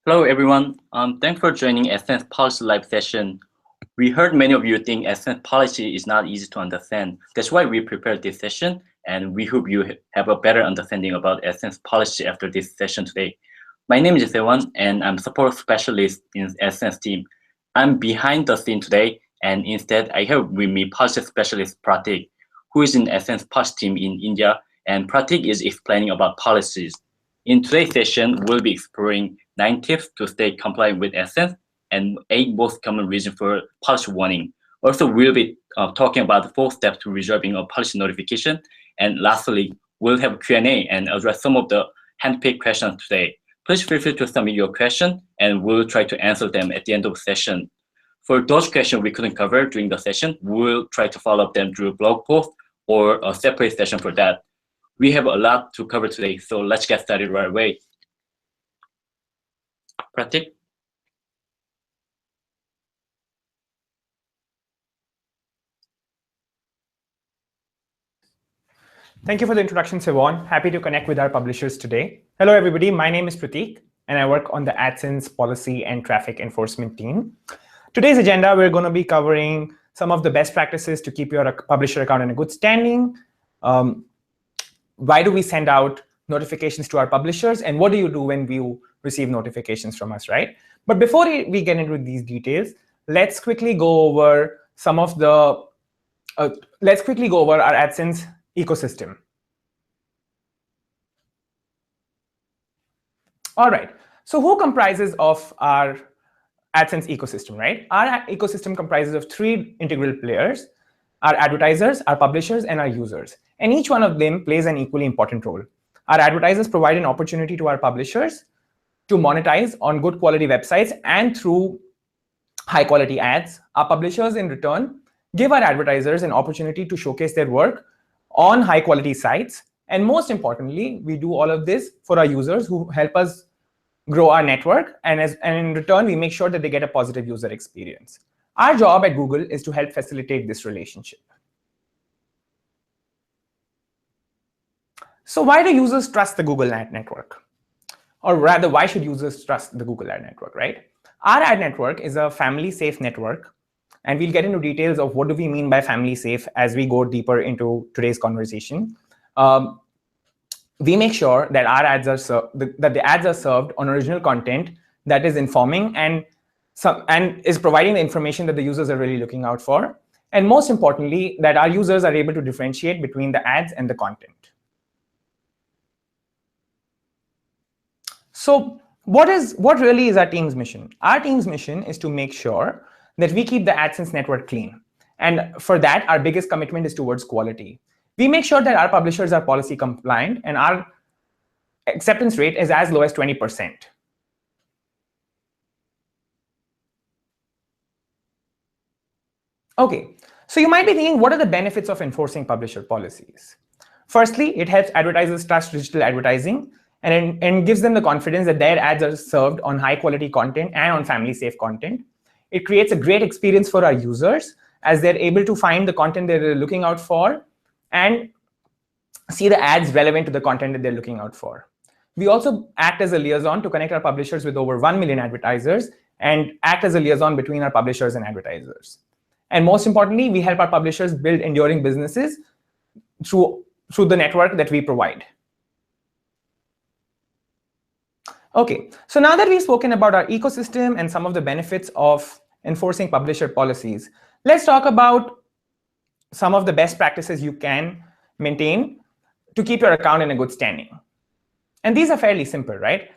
Hello, everyone. Thanks for joining AdSense Policy live session. We heard many of you think AdSense Policy is not easy to understand. That's why we prepared this session, and we hope you have a better understanding about AdSense Policy after this session today. My name is Sewan, and I'm support specialist in AdSense team. I'm behind the scene today, and instead I have with me policy specialist Pratik, who is in AdSense Policy team in India, and Pratik is explaining about policies. In today's session, we'll be exploring 9 tips to stay compliant with AdSense and 8 most common reasons for policy warning. Also, we'll be talking about the 4 steps to resolving a policy notification. And lastly, we'll have a Q&A and address some of the handpicked questions today. Please feel free to submit your question, and we'll try to answer them at the end of the session. For those questions we couldn't cover during the session, we'll try to follow up them through a blog post or a separate session for that. We have a lot to cover today, so let's get started right away. Pratik? Thank you for the introduction, Sewan. Happy to connect with our publishers today. Hello, everybody. My name is Pratik, and I work on the AdSense Policy and Traffic Enforcement team. Today's agenda, we're going to be covering some of the best practices to keep your publisher account in a good standing. Why do we send out notifications to our publishers, and what do you do when you receive notifications from us, right? But before we get into these details, let's quickly go over some of the let's quickly go over our AdSense ecosystem. All right, so who comprises of our AdSense ecosystem, right? Our ecosystem comprises of 3 integral players: our advertisers, our publishers, and our users. And each one of them plays an equally important role. Our advertisers provide an opportunity to our publishers to monetize on good quality websites and through high quality ads. Our publishers in return give our advertisers an opportunity to showcase their work on high quality sites. And most importantly, we do all of this for our users who help us grow our network. And in return, we make sure that they get a positive user experience. Our job at Google is to help facilitate this relationship. So why do users trust the Google Ad Network? Or rather, why should users trust the Google Ad Network, right? Our ad network is a family-safe network. And we'll get into details of what do we mean by family-safe as we go deeper into today's conversation. We make sure that our ads are the ads are served on original content that is informing and is providing the information that the users are really looking out for. And most importantly, that our users are able to differentiate between the ads and the content. So what really is our team's mission? Our team's mission is to make sure that we keep the AdSense network clean. And for that, our biggest commitment is towards quality. We make sure that our publishers are policy compliant, and our acceptance rate is as low as 20%. Okay, so you might be thinking, what are the benefits of enforcing publisher policies? Firstly, it helps advertisers trust digital advertising and gives them the confidence that their ads are served on high quality content and on family safe content. It creates a great experience for our users as they're able to find the content they're looking out for and see the ads relevant to the content that they're looking out for. We also act as a liaison to connect our publishers with over 1 million advertisers and act as a liaison between our publishers and advertisers. And most importantly, we help our publishers build enduring businesses through the network that we provide. Okay, so now that we've spoken about our ecosystem and some of the benefits of enforcing publisher policies, let's talk about some of the best practices you can maintain to keep your account in a good standing. And these are fairly simple, right?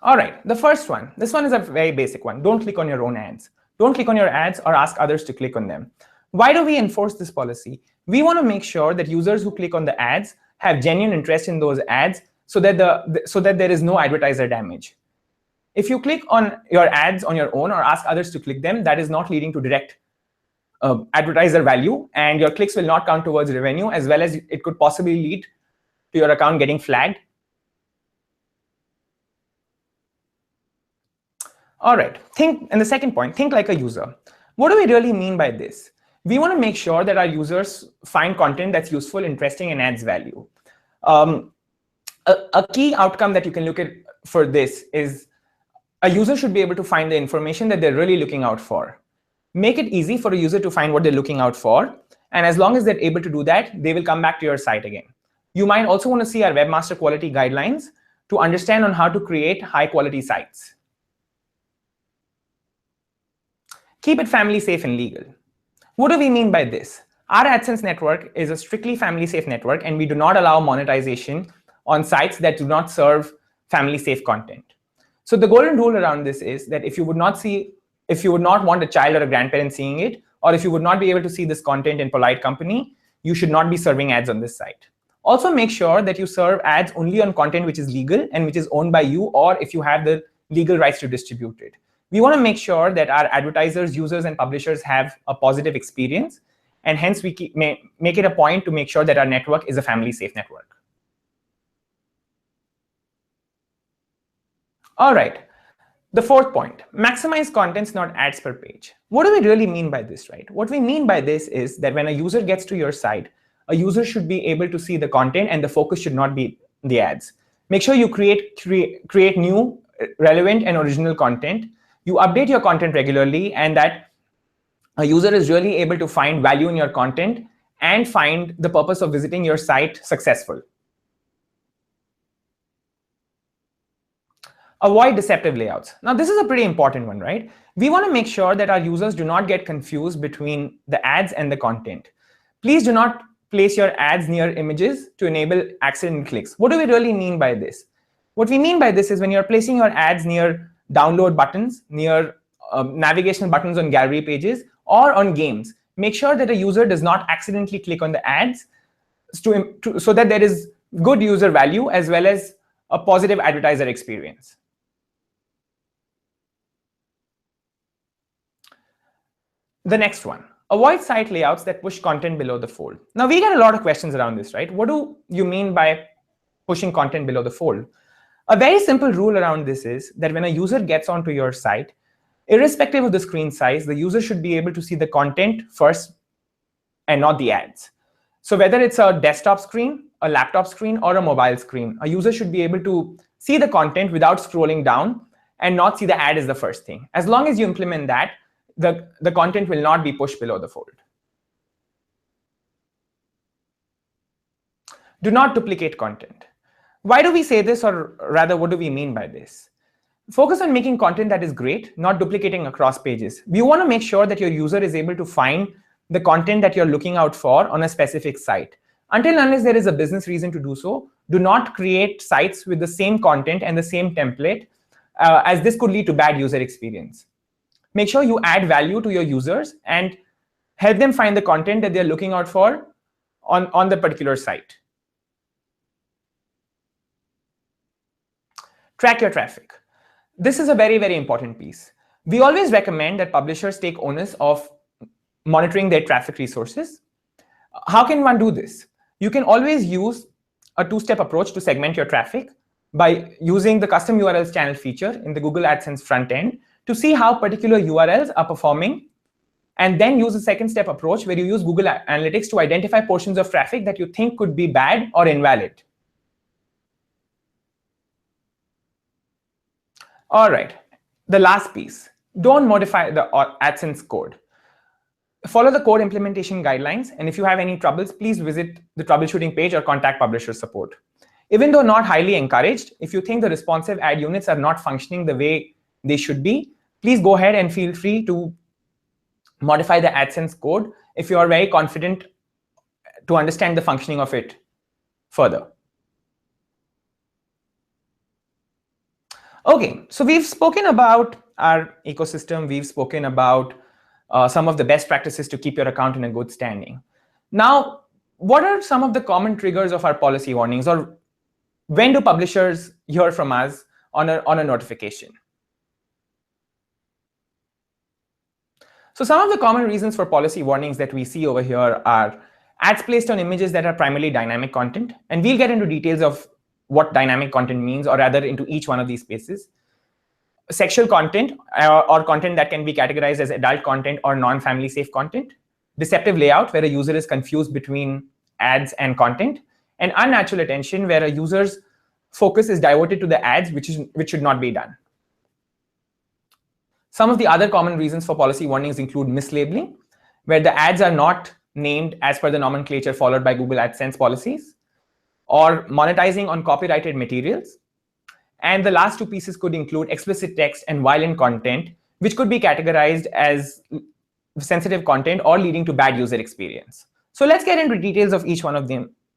All right, the first one. This one is a very basic one. Don't click on your own ads. Don't click on your ads or ask others to click on them. Why do we enforce this policy? We want to make sure that users who click on the ads have genuine interest in those ads so that there is no advertiser damage. If you click on your ads on your own or ask others to click them, that is not leading to direct advertiser value, and your clicks will not count towards revenue, as well as it could possibly lead to your account getting flagged. All right, and the second point, think like a user. What do we really mean by this? We want to make sure that our users find content that's useful, interesting, and adds value. A key outcome that you can look at for this is a user should be able to find the information that they're really looking out for. Make it easy for a user to find what they're looking out for. And as long as they're able to do that, they will come back to your site again. You might also want to see our webmaster quality guidelines to understand on how to create high quality sites. Keep it family safe and legal. What do we mean by this? Our AdSense network is a strictly family safe network, and we do not allow monetization on sites that do not serve family safe content. So the golden rule around this is that if you would not want a child or a grandparent seeing it, or if you would not be able to see this content in polite company, you should not be serving ads on this site. Also make sure that you serve ads only on content which is legal and which is owned by you, or if you have the legal rights to distribute it. We want to make sure that our advertisers, users, and publishers have a positive experience, and hence we make it a point to make sure that our network is a family safe network. All right. The fourth point, maximize contents, not ads per page. What do we really mean by this, right? What we mean by this is that when a user gets to your site, a user should be able to see the content, and the focus should not be the ads. Make sure you create new, relevant, and original content. You update your content regularly, and that a user is really able to find value in your content and find the purpose of visiting your site successful. Avoid deceptive layouts. Now, this is a pretty important one, right? We want to make sure that our users do not get confused between the ads and the content. Please do not place your ads near images to enable accident clicks. What do we really mean by this? What we mean by this is when you're placing your ads near download buttons, near navigational buttons on gallery pages, or on games, make sure that a user does not accidentally click on the ads so that there is good user value as well as a positive advertiser experience. The next one, avoid site layouts that push content below the fold. Now, we get a lot of questions around this, right? What do you mean by pushing content below the fold? A very simple rule around this is that when a user gets onto your site, irrespective of the screen size, the user should be able to see the content first and not the ads. So whether it's a desktop screen, a laptop screen, or a mobile screen, a user should be able to see the content without scrolling down and not see the ad as the first thing. As long as you implement that, the content will not be pushed below the fold. Do not duplicate content. Why do we say this, or rather, what do we mean by this? Focus on making content that is great, not duplicating across pages. We want to make sure that your user is able to find the content that you're looking out for on a specific site. Until unless there is a business reason to do so, do not create sites with the same content and the same template, as this could lead to bad user experience. Make sure you add value to your users and help them find the content that they're looking out for on the particular site. Track your traffic. This is a very, very important piece. We always recommend that publishers take onus of monitoring their traffic resources. How can one do this? You can always use a two-step approach to segment your traffic by using the custom URLs channel feature in the Google AdSense front end to see how particular URLs are performing, and then use a second-step approach where you use Google Analytics to identify portions of traffic that you think could be bad or invalid. All right, the last piece. Don't modify the AdSense code. Follow the code implementation guidelines, and if you have any troubles, please visit the troubleshooting page or contact publisher support. Even though not highly encouraged, if you think the responsive ad units are not functioning the way they should be, please go ahead and feel free to modify the AdSense code if you are very confident to understand the functioning of it further. Okay, so we've spoken about our ecosystem. We've spoken about some of the best practices to keep your account in a good standing. Now, what are some of the common triggers of our policy warnings, or when do publishers hear from us on a notification? So some of the common reasons for policy warnings that we see over here are ads placed on images that are primarily dynamic content. And we'll get into details of what dynamic content means, or rather into each one of these spaces. Sexual content, or content that can be categorized as adult content or non-family safe content. Deceptive layout, where a user is confused between ads and content. And unnatural attention, where a user's focus is diverted to the ads, which should not be done. Some of the other common reasons for policy warnings include mislabeling, where the ads are not named as per the nomenclature followed by Google AdSense policies, or monetizing on copyrighted materials. And the last two pieces could include explicit text and violent content, which could be categorized as sensitive content or leading to bad user experience. So let's get into details of each one of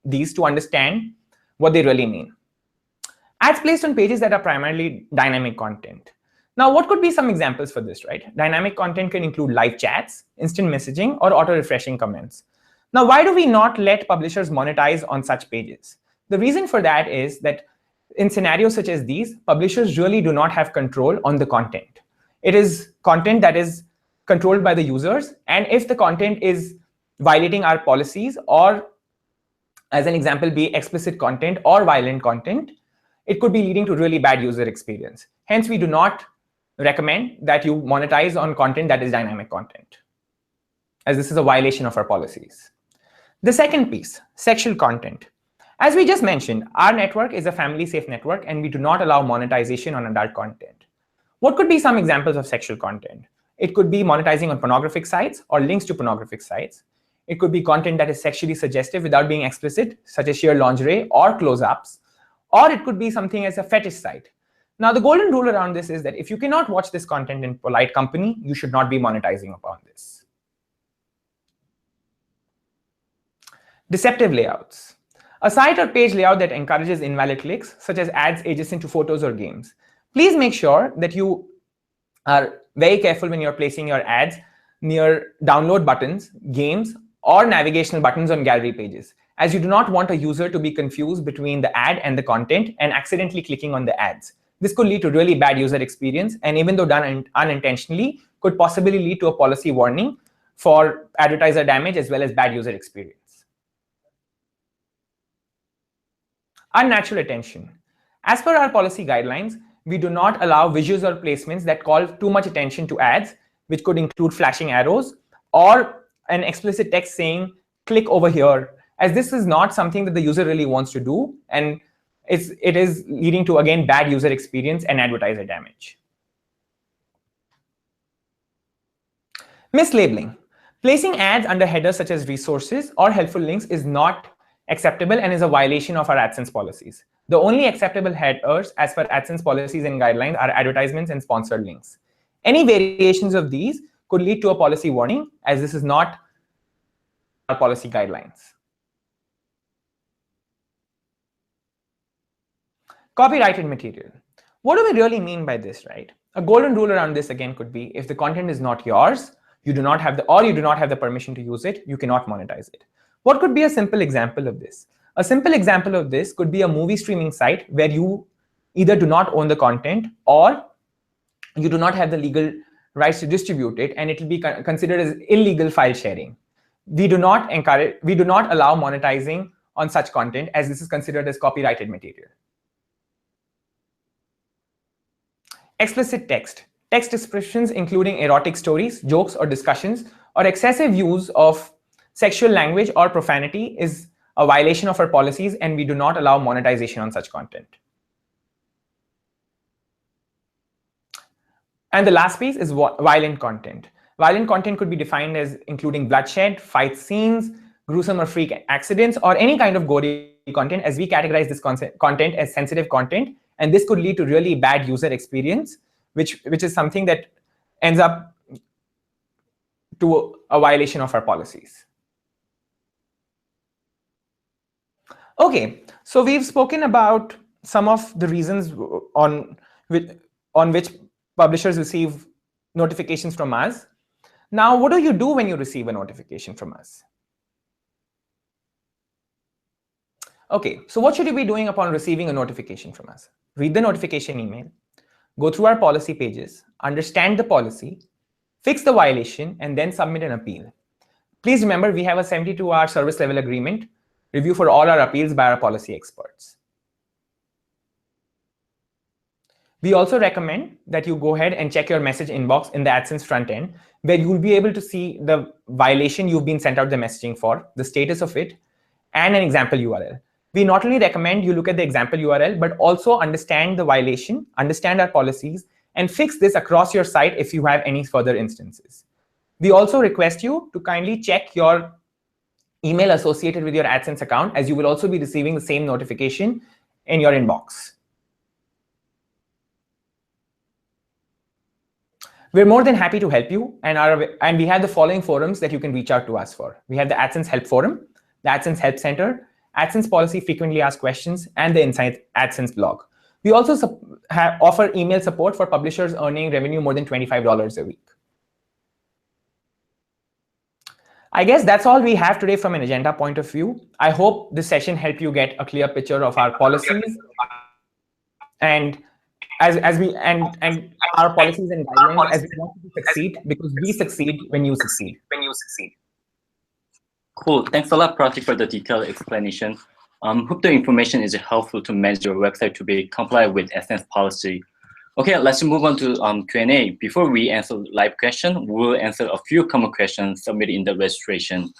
these to understand what they really mean. Ads placed on pages that are primarily dynamic content. Now, what could be some examples for this, right? Dynamic content can include live chats, instant messaging, or auto-refreshing comments. Now, why do we not let publishers monetize on such pages? The reason for that is that in scenarios such as these, publishers really do not have control on the content. It is content that is controlled by the users, and if the content is violating our policies, or as an example, be explicit content or violent content, it could be leading to really bad user experience. Hence, we do not recommend that you monetize on content that is dynamic content, as this is a violation of our policies. The second piece, sexual content. As we just mentioned, our network is a family-safe network, and we do not allow monetization on adult content. What could be some examples of sexual content? It could be monetizing on pornographic sites or links to pornographic sites. It could be content that is sexually suggestive without being explicit, such as sheer lingerie or close-ups. Or it could be something as a fetish site. Now, the golden rule around this is that if you cannot watch this content in polite company, you should not be monetizing upon this. Deceptive layouts. A site or page layout that encourages invalid clicks, such as ads adjacent to photos or games. Please make sure that you are very careful when you're placing your ads near download buttons, games, or navigational buttons on gallery pages, as you do not want a user to be confused between the ad and the content and accidentally clicking on the ads. This could lead to really bad user experience, and even though done unintentionally, could possibly lead to a policy warning for advertiser damage as well as bad user experience. Unnatural attention. As per our policy guidelines, we do not allow visuals or placements that call too much attention to ads, which could include flashing arrows or an explicit text saying, click over here, as this is not something that the user really wants to do, and it is leading to, again, bad user experience and advertiser damage. Mislabeling. Placing ads under headers such as resources or helpful links is not acceptable and is a violation of our AdSense policies. The only acceptable headers as per AdSense policies and guidelines are advertisements and sponsored links. Any variations of these could lead to a policy warning, as this is not our policy guidelines. Copyrighted material. What do we really mean by this, right? A golden rule around this, again, could be if the content is not yours, you do not have the permission to use it, you cannot monetize it. What could be a simple example of this? A simple example of this could be a movie streaming site where you either do not own the content or you do not have the legal rights to distribute it, and it will be considered as illegal file sharing. We do not allow monetizing on such content, as this is considered as copyrighted material. Explicit text. Text descriptions including erotic stories, jokes, or discussions, or excessive use of sexual language or profanity is a violation of our policies, and we do not allow monetization on such content. And the last piece is violent content. Violent content could be defined as including bloodshed, fight scenes, gruesome or freak accidents, or any kind of gory content, as we categorize this content as sensitive content, and this could lead to really bad user experience, which is something that ends up to a violation of our policies. Okay, so we've spoken about some of the reasons on which publishers receive notifications from us. Now, what do you do when you receive a notification from us? Okay, so what should you be doing upon receiving a notification from us? Read the notification email, go through our policy pages, understand the policy, fix the violation, and then submit an appeal. Please remember, we have a 72-hour service level agreement review for all our appeals by our policy experts. We also recommend that you go ahead and check your message inbox in the AdSense front end, where you will be able to see the violation you've been sent out the messaging for, the status of it, and an example URL. we not only recommend you look at the example URL, but also understand the violation, understand our policies, and fix this across your site if you have any further instances. We also request you to kindly check your email associated with your AdSense account, as you will also be receiving the same notification in your inbox. We're more than happy to help you, and we have the following forums that you can reach out to us for. We have the AdSense Help Forum, the AdSense Help Center, AdSense Policy Frequently Asked Questions, and the Insight AdSense blog. We also offer email support for publishers earning revenue more than $25 a week. I guess that's all we have today from an agenda point of view. I hope this session helped you get a clear picture of our policies and our policies and guidelines as we want you to succeed, because we succeed when you succeed. Cool. Thanks a lot, Pratik, for the detailed explanation. Hope the information is helpful to manage your website to be compliant with AdSense policy. Okay, let's move on to Q&A. Before we answer live question, we'll answer a few common questions submitted in the registration.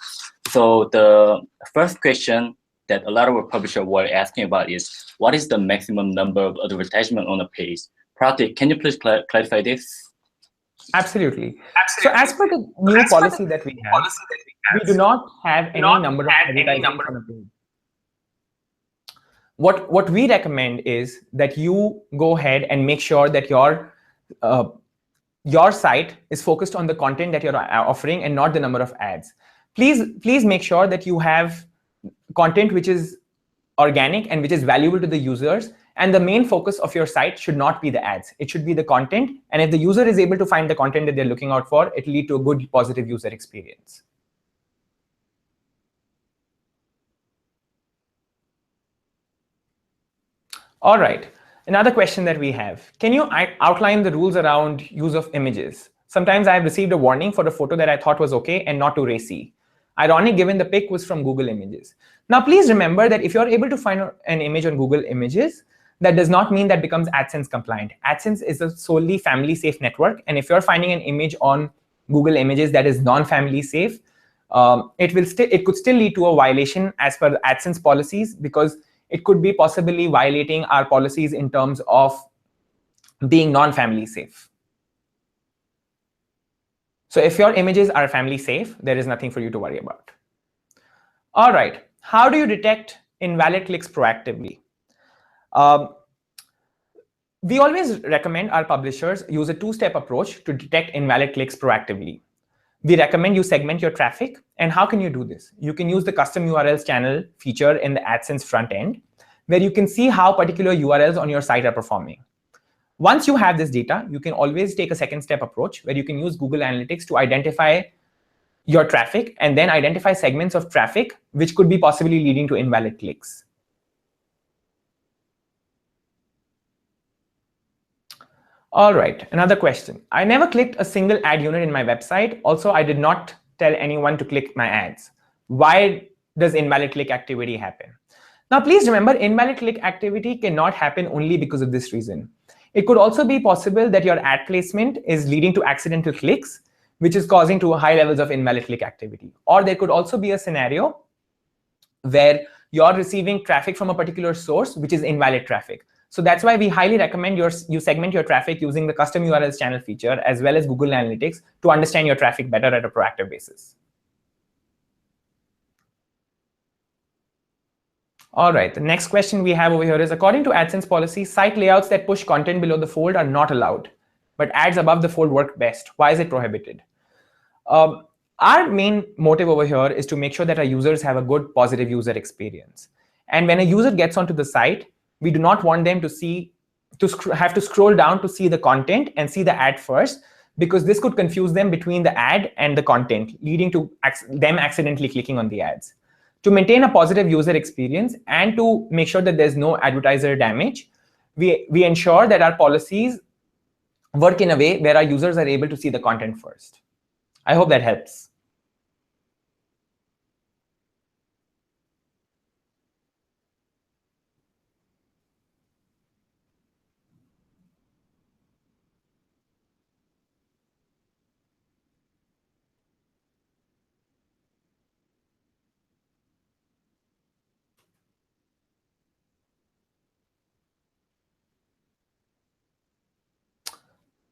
So the first question that a lot of our publishers were asking about is, what is the maximum number of advertisement on a page? Pratik, can you please clarify this? Absolutely. So as per the new policy that we have, we do not have any number of advertisements on a page. What we recommend is that you go ahead and make sure that your site is focused on the content that you're offering and not the number of ads. Please make sure that you have content which is organic and which is valuable to the users. And the main focus of your site should not be the ads. It should be the content. And if the user is able to find the content that they're looking out for, it will lead to a good, positive user experience. All right, another question that we have. Can you outline the rules around use of images? Sometimes I have received a warning for a photo that I thought was okay and not too racy. Ironic, given the pic was from Google Images. Now, please remember that if you're able to find an image on Google Images, that does not mean that becomes AdSense compliant. AdSense is a solely family safe network. And if you're finding an image on Google Images that is non-family safe, it could still lead to a violation as per the AdSense policies, because it could be possibly violating our policies in terms of being non-family safe. So if your images are family safe, there is nothing for you to worry about. All right, how do you detect invalid clicks proactively? We always recommend our publishers use a two-step approach to detect invalid clicks proactively. We recommend you segment your traffic. And how can you do this? You can use the custom URLs channel feature in the AdSense front end, where you can see how particular URLs on your site are performing. Once you have this data, you can always take a second step approach where you can use Google Analytics to identify your traffic and then identify segments of traffic which could be possibly leading to invalid clicks. All right, another question. I never clicked a single ad unit in my website. Also, I did not tell anyone to click my ads. Why does invalid click activity happen? Now, please remember, invalid click activity cannot happen only because of this reason. It could also be possible that your ad placement is leading to accidental clicks, which is causing to high levels of invalid click activity. Or there could also be a scenario where you're receiving traffic from a particular source, which is invalid traffic. So that's why we highly recommend you segment your traffic using the custom URLs channel feature as well as Google Analytics to understand your traffic better at a proactive basis. All right, the next question we have over here is, according to AdSense policy, site layouts that push content below the fold are not allowed, but ads above the fold work best. Why is it prohibited? Our main motive over here is to make sure that our users have a good, positive user experience. And when a user gets onto the site, we do not want them to have to scroll down to see the content and see the ad first, because this could confuse them between the ad and the content, leading to them accidentally clicking on the ads. To maintain a positive user experience and to make sure that there's no advertiser damage, we ensure that our policies work in a way where our users are able to see the content first. I hope that helps.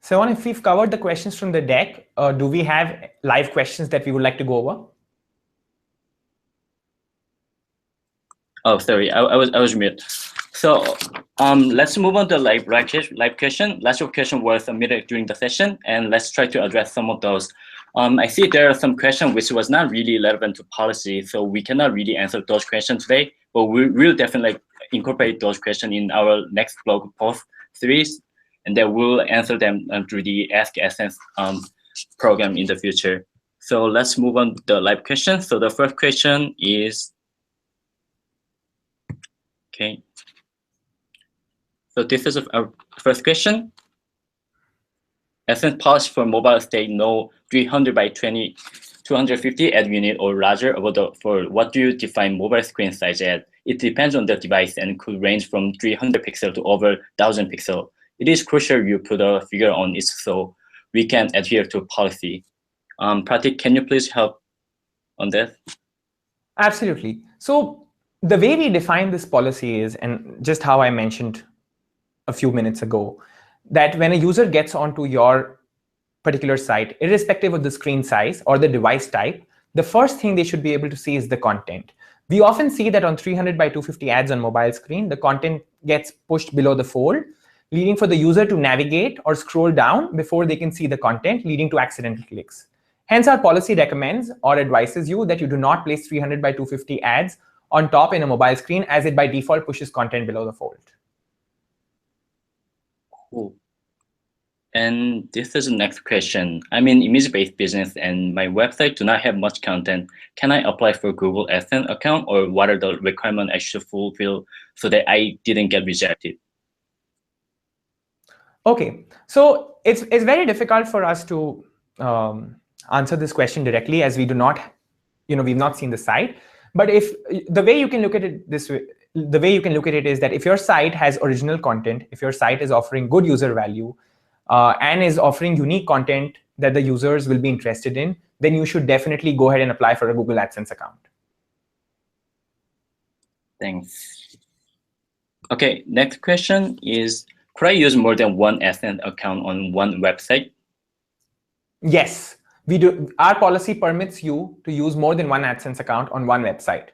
So if we've covered the questions from the deck, do we have live questions that we would like to go over? Oh, sorry, I was mute. So let's move on to live question. Lots of question was submitted during the session, and let's try to address some of those. I see there are some questions which was not really relevant to policy, so we cannot really answer those questions today, but we will definitely incorporate those questions in our next blog post series, and then we'll answer them through the Ask AdSense program in the future. So let's move on to the live question. So the first question is, okay. So this is our first question. AdSense policy for mobile state no 300 by 250 ad unit or larger. For what do you define mobile screen size as? It depends on the device and could range from 300 pixel to over 1,000 pixel. It is crucial you put a figure on it so we can adhere to policy. Pratik, can you please help on that? Absolutely. So the way we define this policy is, and just how I mentioned a few minutes ago, that when a user gets onto your particular site, irrespective of the screen size or the device type, the first thing they should be able to see is the content. We often see that on 300 by 250 ads on mobile screen, the content gets pushed below the fold, leading for the user to navigate or scroll down before they can see the content, leading to accidental clicks. Hence, our policy recommends or advises you that you do not place 300 by 250 ads on top in a mobile screen, as it by default pushes content below the fold. Cool. And this is the next question. I'm in image-based business and my website do not have much content. Can I apply for Google AdSense account, or what are the requirements I should fulfill so that I didn't get rejected? Okay, so it's very difficult for us to answer this question directly, as we do not, we've not seen the site. But if the way you can look at it this way, the way you can look at it is that if your site has original content, if your site is offering good user value, and is offering unique content that the users will be interested in, then you should definitely go ahead and apply for a Google AdSense account. Thanks. Okay, next question is, could I use more than one AdSense account on one website? Yes, we do. Our policy permits you to use more than one AdSense account on one website.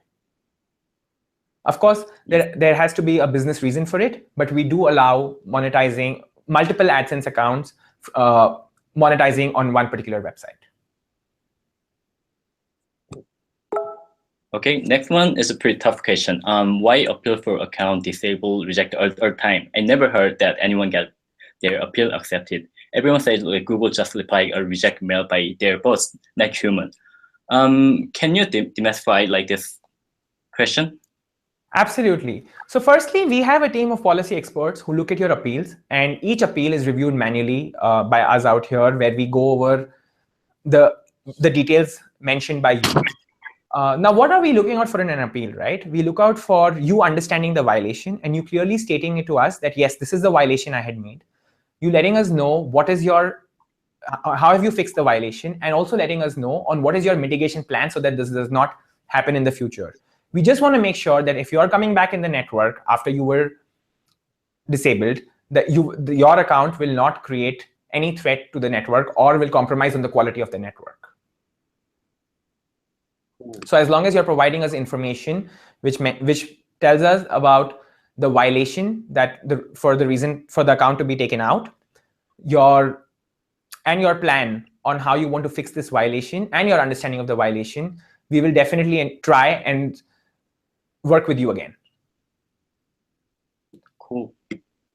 Of course, there has to be a business reason for it, but we do allow monetizing multiple AdSense accounts, monetizing on one particular website. Okay, next one is a pretty tough question. Why appeal for account disabled, rejected all time? I never heard that anyone got their appeal accepted. Everyone says like Google just reply or reject mail by their bots, not human. Can you demystify like this question? Absolutely. So firstly, we have a team of policy experts who look at your appeals, and each appeal is reviewed manually by us out here, where we go over the details mentioned by you. Now, what are we looking out for in an appeal, right? We look out for you understanding the violation and you clearly stating it to us that, yes, this is the violation I had made. You letting us know what is your, how have you fixed the violation, and also letting us know on what is your mitigation plan so that this does not happen in the future. We just want to make sure that if you are coming back in the network after you were disabled, that your account will not create any threat to the network or will compromise on the quality of the network. So as long as you're providing us information which tells us about the violation, that for the reason for the account to be taken out, your plan on how you want to fix this violation and your understanding of the violation, we will definitely try and work with you again. Cool.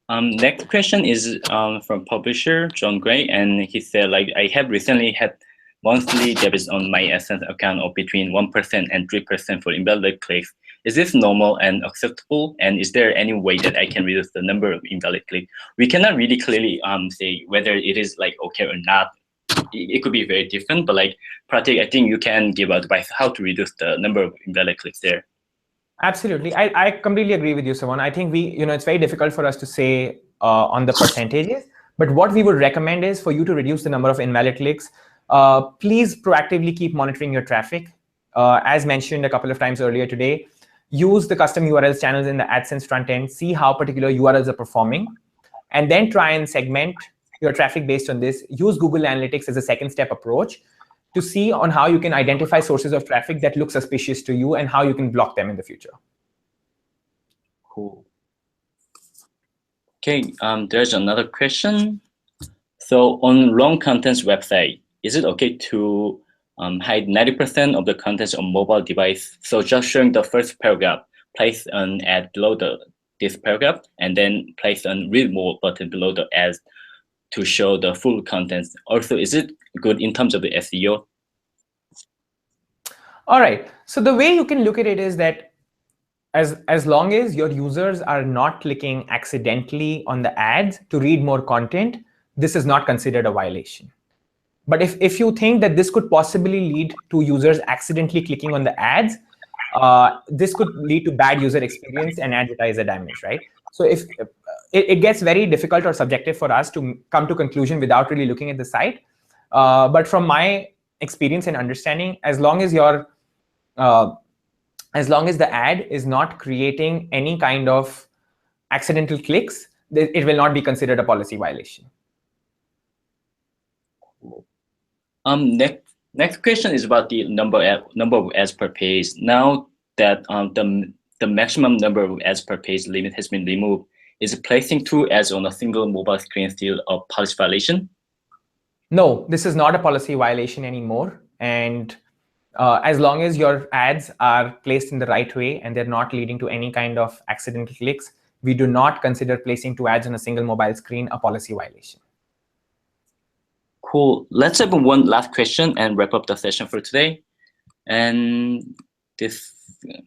Next question is from publisher John Gray, and he said, like, I have recently had monthly debits on my AdSense account of between 1% and 3% for invalid clicks. Is this normal and acceptable? And is there any way that I can reduce the number of invalid clicks? We cannot really clearly say whether it is like okay or not. It could be very different, but like Pratik, I think you can give advice how to reduce the number of invalid clicks there. Absolutely, I completely agree with you, Sawan. I think it's very difficult for us to say on the percentages, but what we would recommend is for you to reduce the number of invalid clicks. Please proactively keep monitoring your traffic. As mentioned a couple of times earlier today, use the custom URLs channels in the AdSense front end, see how particular URLs are performing, and then try and segment your traffic based on this. Use Google Analytics as a second step approach to see on how you can identify sources of traffic that look suspicious to you and how you can block them in the future. Cool. Okay, there's another question. So on long contents website, is it okay to hide 90% of the contents on mobile device? So just showing the first paragraph, place an ad below this paragraph, and then place a read more button below the ad to show the full contents. Also, is it good in terms of the SEO? All right. So the way you can look at it is that as long as your users are not clicking accidentally on the ads to read more content, this is not considered a violation. But if you think that this could possibly lead to users accidentally clicking on the ads, this could lead to bad user experience and advertiser damage, right? So if it gets very difficult or subjective for us to come to conclusion without really looking at the site. But from my experience and understanding, as long as the ad is not creating any kind of accidental clicks, it will not be considered a policy violation. Next question is about the number of ads per page. Now that the maximum number of ads per page limit has been removed, is placing 2 ads on a single mobile screen still a policy violation? No, this is not a policy violation anymore. And as long as your ads are placed in the right way and they're not leading to any kind of accidental clicks, we do not consider placing 2 ads on a single mobile screen a policy violation. Cool. Let's have one last question and wrap up the session for today. And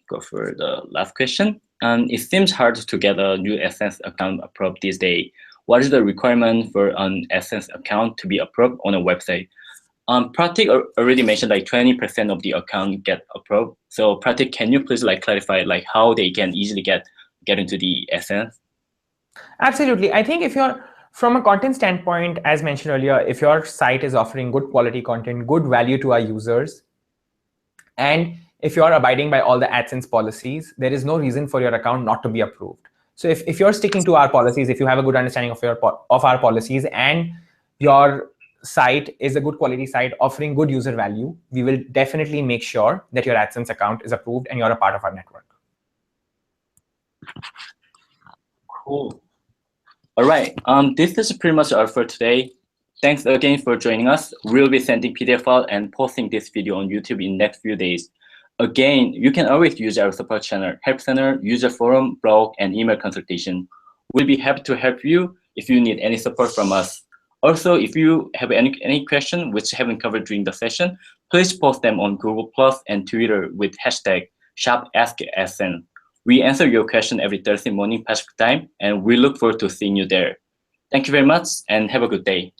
go for the last question. It seems hard to get a new AdSense account approved these days. What is the requirement for an AdSense account to be approved on a website? Pratik already mentioned like 20% of the account get approved. So Pratik, can you please clarify how they can easily get into the AdSense? Absolutely. I think if you're from a content standpoint, as mentioned earlier, if your site is offering good quality content, good value to our users, and if you're abiding by all the AdSense policies, there is no reason for your account not to be approved. So if you're sticking to our policies, if you have a good understanding of our policies, and your site is a good quality site offering good user value, we will definitely make sure that your AdSense account is approved and you're a part of our network. Cool. All right. This is pretty much all for today. Thanks again for joining us. We'll be sending PDF file and posting this video on YouTube in next few days. Again, you can always use our support channel, Help Center, user forum, blog, and email consultation. We'll be happy to help you if you need any support from us. Also, if you have any question which haven't covered during the session, please post them on Google Plus and Twitter with hashtag #AskAdSense. We answer your question every Thursday morning Pacific time, and we look forward to seeing you there. Thank you very much, and have a good day.